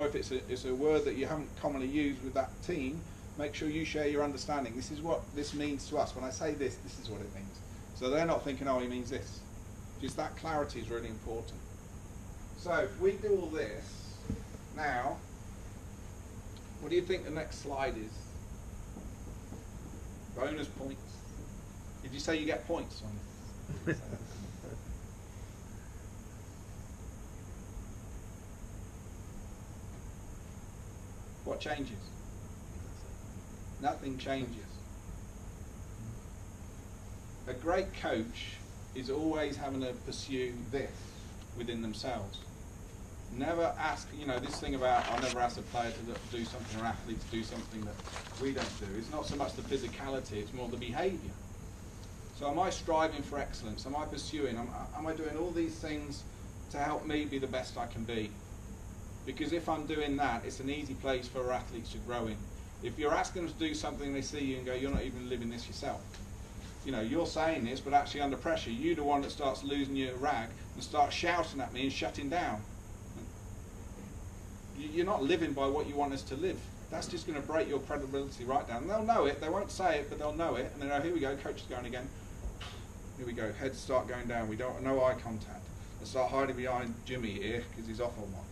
if it's a word that you haven't commonly used with that team, make sure you share your understanding. This is what this means to us. When I say this, this is what it means. So they're not thinking, oh, he means this. Just that clarity is really important. So if we do all this, now, what do you think the next slide is? Bonus points. Did you say you get points on this? What changes? Nothing changes. A great coach is always having to pursue this within themselves. Never ask, you know, this thing about I'll never ask a player to do something or athlete to do something that we don't do. It's not so much the physicality, it's more the behaviour. So am I striving for excellence? Am I pursuing? Am I doing all these things to help me be the best I can be? Because if I'm doing that, it's an easy place for our athletes to grow in. If you're asking them to do something, they see you and go, you're not even living this yourself. You know, you're saying this, but actually under pressure, you're the one that starts losing your rag and starts shouting at me and shutting down. You're not living by what you want us to live. That's just going to break your credibility right down. And they'll know it, they won't say it, but they'll know it, and they know, here we go, coach is going again. Here we go, heads start going down, we don't no eye contact. They start hiding behind Jimmy here because he's off on one,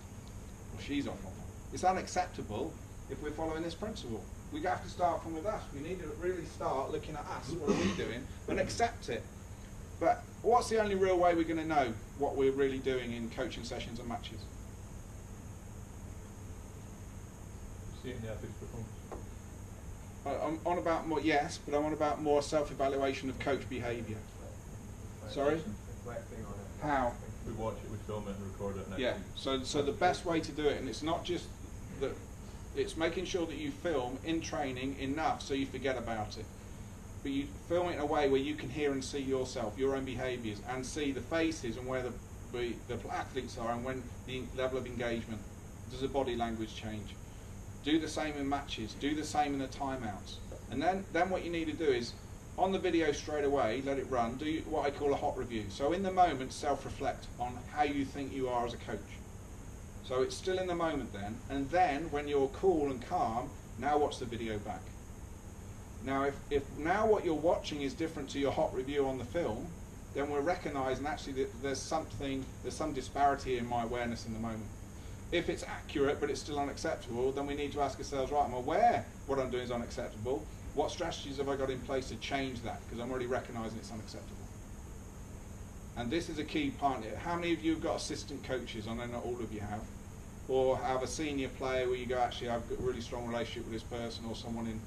or she's off on one. It's unacceptable if we're following this principle. We have to start from with us. We need to really start looking at us, what are we doing, and accept it. But what's the only real way we're going to know what we're really doing in coaching sessions and matches? Seeing the athlete's performance. I'm on about more, yes, but I'm on about more self-evaluation of coach behaviour. Sorry? How? We watch it, we film it and record it. Yeah, so the best way to do it, and it's not just that, it's making sure that you film in training enough so you forget about it. But you film it in a way where you can hear and see yourself, your own behaviours, and see the faces and where the athletes are and when the level of engagement. Does the body language change? Do the same in matches, do the same in the timeouts. And then what you need to do is, on the video straight away, let it run, do what I call a hot review. So in the moment, self-reflect on how you think you are as a coach. So it's still in the moment then, and then when you're cool and calm, now watch the video back. Now if now what you're watching is different to your hot review on the film, then we're recognising actually that there's some disparity in my awareness in the moment. If it's accurate but it's still unacceptable, then we need to ask ourselves, right, I'm aware what I'm doing is unacceptable. What strategies have I got in place to change that? Because I'm already recognising it's unacceptable. And this is a key part here. How many of you have got assistant coaches? I know not all of you have. Or have a senior player where you go, actually, I've got a really strong relationship with this person, or someone in.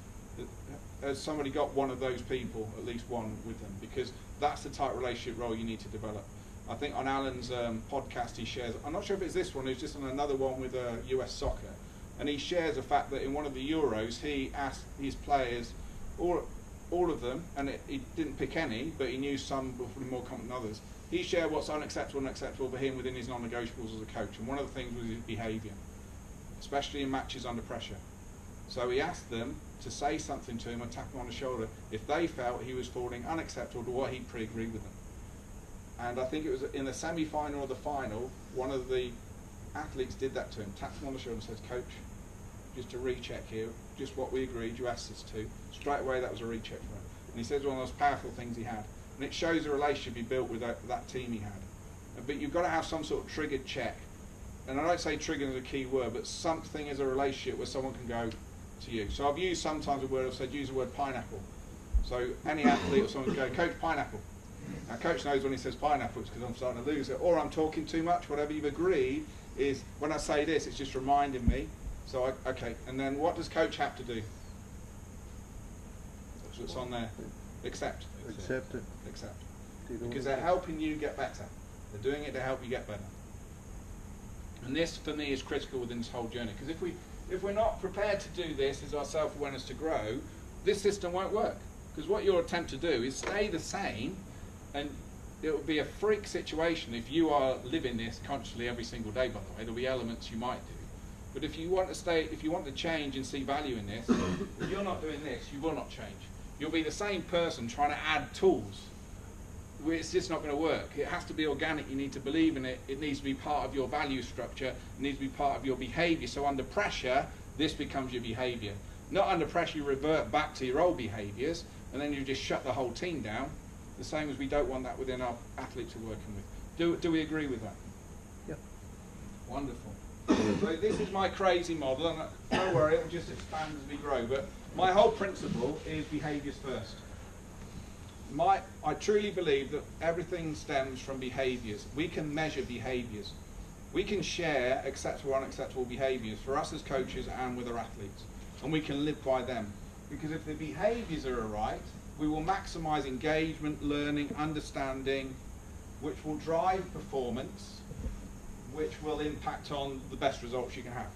Has somebody got one of those people, at least one, with them? Because that's the type of relationship role you need to develop. I think on Alan's podcast he shares, I'm not sure if it's this one, it's just on another one with US soccer, and he shares the fact that in one of the Euros he asked his players, all of them, and he didn't pick any, but he knew some were probably more common than others, he shared what's unacceptable and acceptable for him within his non-negotiables as a coach, and one of the things was his behaviour, especially in matches under pressure. So he asked them to say something to him and tap him on the shoulder if they felt he was falling unacceptable to what he'd pre-agreed with them. And I think it was in the semi-final or the final, one of the athletes did that to him, tapped him on the shoulder and said, Coach, just a recheck here, just what we agreed, you asked us to. Straight away that was a recheck for him. And he said it was one of the most powerful things he had. And it shows the relationship he built with that team he had. But you've got to have some sort of triggered check. And I don't say trigger is a key word, but something is a relationship where someone can go to you. So I've used sometimes a word, I've said use the word pineapple. So any athlete or someone can go, Coach, pineapple. Now coach knows when he says pineapple it's because I'm starting to lose it, or I'm talking too much, whatever you've agreed is, when I say this, it's just reminding me. So okay, and then what does coach have to do? So it's on there. Accept. Accept it. Accept. Because they're helping you get better. They're doing it to help you get better. And this, for me, is critical within this whole journey. Because if we're not prepared to do this as our self-awareness to grow, this system won't work. Because what you'll attempt to do is stay the same, and it will be a freak situation if you are living this consciously every single day, by the way. There'll be elements you might do. But if you want to change and see value in this, if you're not doing this, you will not change. You'll be the same person trying to add tools. it's just not going to work. It has to be organic. You need to believe in it. It needs to be part of your value structure. It needs to be part of your behaviour. So under pressure, this becomes your behaviour. Not under pressure, you revert back to your old behaviours, and then you just shut the whole team down. The same as we don't want that within our athletes we're working with. Do we agree with that? Yep. Wonderful. So this is my crazy model, and don't worry, it will just expand as we grow. But my whole principle is behaviours first. I truly believe that everything stems from behaviours. We can measure behaviours. We can share acceptable or unacceptable behaviours for us as coaches and with our athletes. And we can live by them. Because if the behaviours are right, we will maximise engagement, learning, understanding, which will drive performance, which will impact on the best results you can have.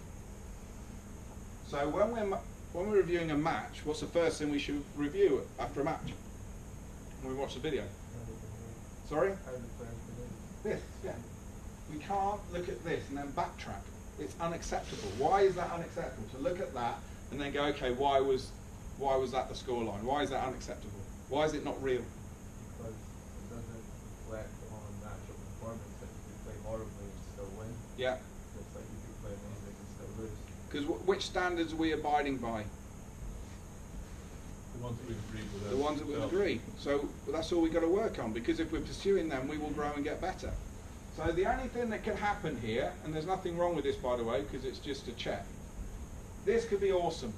So when we're reviewing a match, what's the first thing we should review after a match? When we watch the video? Sorry? This, yeah. We can't look at this and then backtrack. It's unacceptable. Why is that unacceptable? To look at that and then go, okay, why was that the scoreline? Why is that unacceptable? Why is it not real? Because it doesn't reflect on actual performance. If you play horribly and still win. Yeah. Just like if you play amazing and still lose. Because which standards are we abiding by? The ones that we've agreed with. The ones that we've agreed. So that's all we've got to work on, because if we're pursuing them, we will grow and get better. So the only thing that can happen here, and there's nothing wrong with this, by the way, because it's just a check. This could be awesome.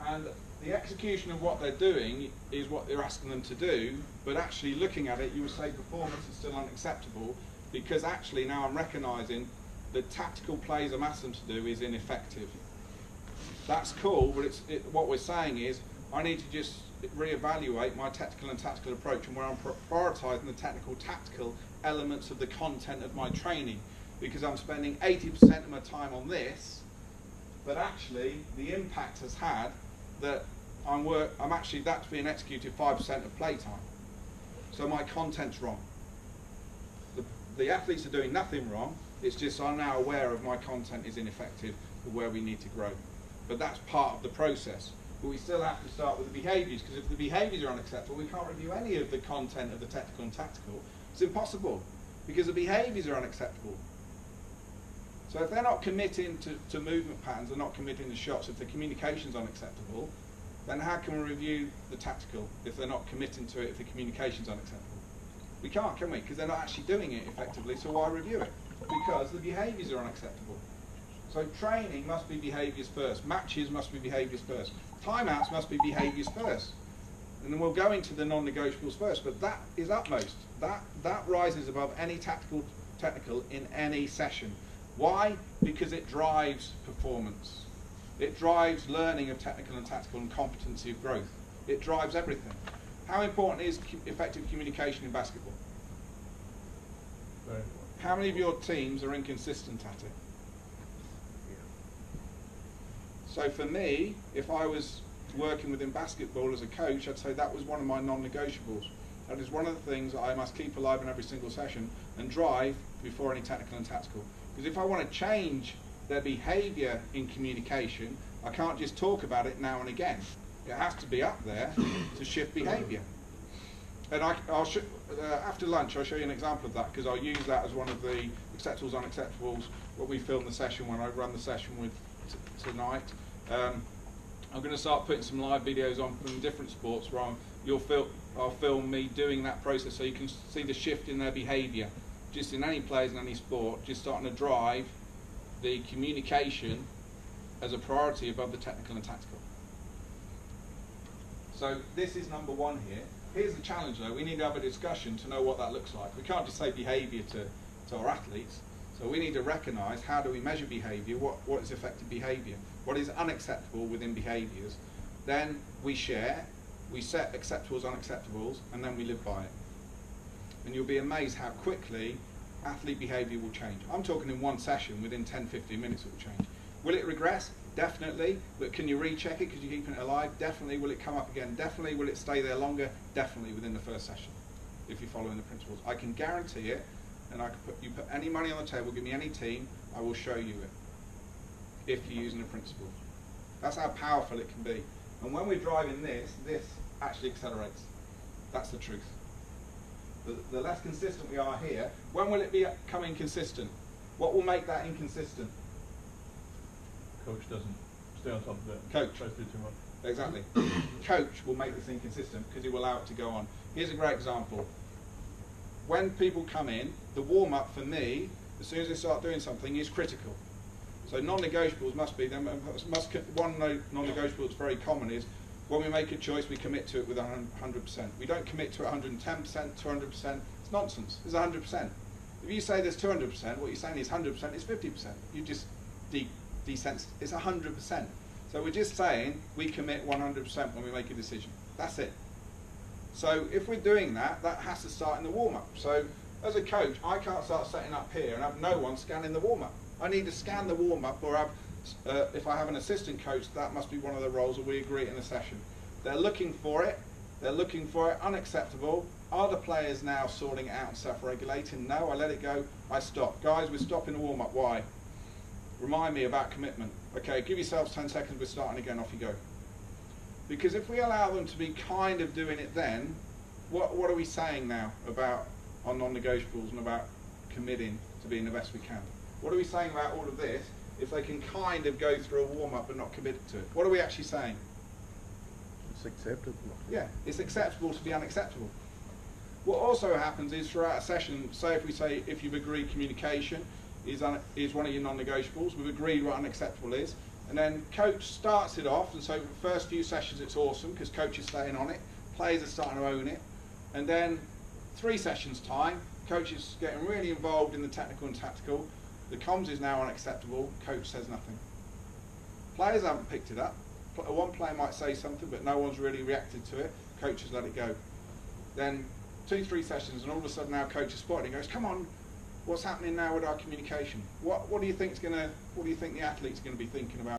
And the execution of what they're doing is what they're asking them to do, but actually looking at it, you would say performance is still unacceptable, because actually now I'm recognising the tactical plays I'm asking them to do is ineffective. That's cool, but what we're saying is I need to just reevaluate my technical and tactical approach, and where I'm prioritising the technical tactical elements of the content of my training, because I'm spending 80% of my time on this, but actually the impact has had that I'm actually, that's being executed 5% of play time. So my content's wrong. The athletes are doing nothing wrong, it's just I'm now aware of my content is ineffective for where we need to grow. But that's part of the process. But we still have to start with the behaviours, because if the behaviours are unacceptable, we can't review any of the content of the technical and tactical. It's impossible, because the behaviours are unacceptable. So if they're not committing to movement patterns, they're not committing to shots, if the communication's unacceptable, then how can we review the tactical if they're not committing to it, if the communication's unacceptable? We can't, can we? Because they're not actually doing it effectively, so why review it? Because the behaviours are unacceptable. So training must be behaviours first, matches must be behaviours first, timeouts must be behaviours first. And then we'll go into the non-negotiables first, but that is utmost. That rises above any technical in any session. Why? Because it drives performance. It drives learning of technical and tactical and competency of growth. It drives everything. How important is effective communication in basketball? Very important. How many of your teams are inconsistent at it? So for me, if I was working within basketball as a coach, I'd say that was one of my non-negotiables. That is one of the things that I must keep alive in every single session and drive before any technical and tactical. Because if I want to change their behaviour in communication, I can't just talk about it now and again. It has to be up there to shift behaviour. And after lunch, I'll show you an example of that, because I'll use that as one of the acceptables, unacceptables, what we film the session when I run the session with tonight. I'm going to start putting some live videos on from different sports where I'll film me doing that process, so you can see the shift in their behaviour, just in any players in any sport, just starting to drive the communication as a priority above the technical and tactical. So this is number one here. Here's the challenge though, we need to have a discussion to know what that looks like. We can't just say behaviour to our athletes, so we need to recognise how do we measure behaviour, what is effective behaviour, what is unacceptable within behaviours. Then we share, we set acceptables, unacceptables, and then we live by it. And you'll be amazed how quickly athlete behaviour will change. I'm talking in one session, within 10-15 minutes it will change. Will it regress? Definitely. But can you recheck it because you're keeping it alive? Definitely. Will it come up again? Definitely. Will it stay there longer? Definitely, within the first session, if you're following the principles. I can guarantee it, and you put any money on the table, give me any team, I will show you it, if you're using the principles. That's how powerful it can be. And when we're driving this actually accelerates. That's the truth. the less consistent we are here, when will it become inconsistent? What will make that inconsistent? Coach doesn't stay on top of it. Coach. Tries to do too much. Exactly. Coach will make this inconsistent because he will allow it to go on. Here's a great example. When people come in, the warm-up for me, as soon as they start doing something, is critical. So non-negotiables must be them. One non-negotiable that's very common is when we make a choice, we commit to it with 100%. We don't commit to it 110%, 200%. It's nonsense. It's 100%. If you say there's 200%, what you're saying is 100% is 50%. You just desensitized. It's 100%. So we're just saying we commit 100% when we make a decision. That's it. So if we're doing that, that has to start in the warm-up. So as a coach, I can't start setting up here and have no one scanning the warm-up. I need to scan the warm-up, or have, if I have an assistant coach, that must be one of the roles that we agree in a session. They're looking for it. They're looking for it. Unacceptable. Are the players now sorting it out and self-regulating? No, I let it go. I stop. Guys, we're stopping the warm-up. Why? Remind me about commitment. Okay, give yourselves 10 seconds, we're starting again, off you go. Because if we allow them to be kind of doing it then, what are we saying now about our non-negotiables and about committing to being the best we can? What are we saying about all of this if they can kind of go through a warm-up and not commit to it? What are we actually saying? It's acceptable. Yeah, it's acceptable to be unacceptable. What also happens is throughout a session, say if you've agreed communication is one of your non-negotiables, we've agreed what unacceptable is, and then coach starts it off, and so the first few sessions it's awesome because coach is staying on it, players are starting to own it, and then 3 sessions time, coach is getting really involved in the technical and tactical, the comms is now unacceptable, coach says nothing. Players haven't picked it up, one player might say something but no one's really reacted to it, coach has let it go. Then 2-3 sessions and all of a sudden now coach is spotting and goes, come on, what's happening now with our communication? What do you think the athlete's going to be thinking about?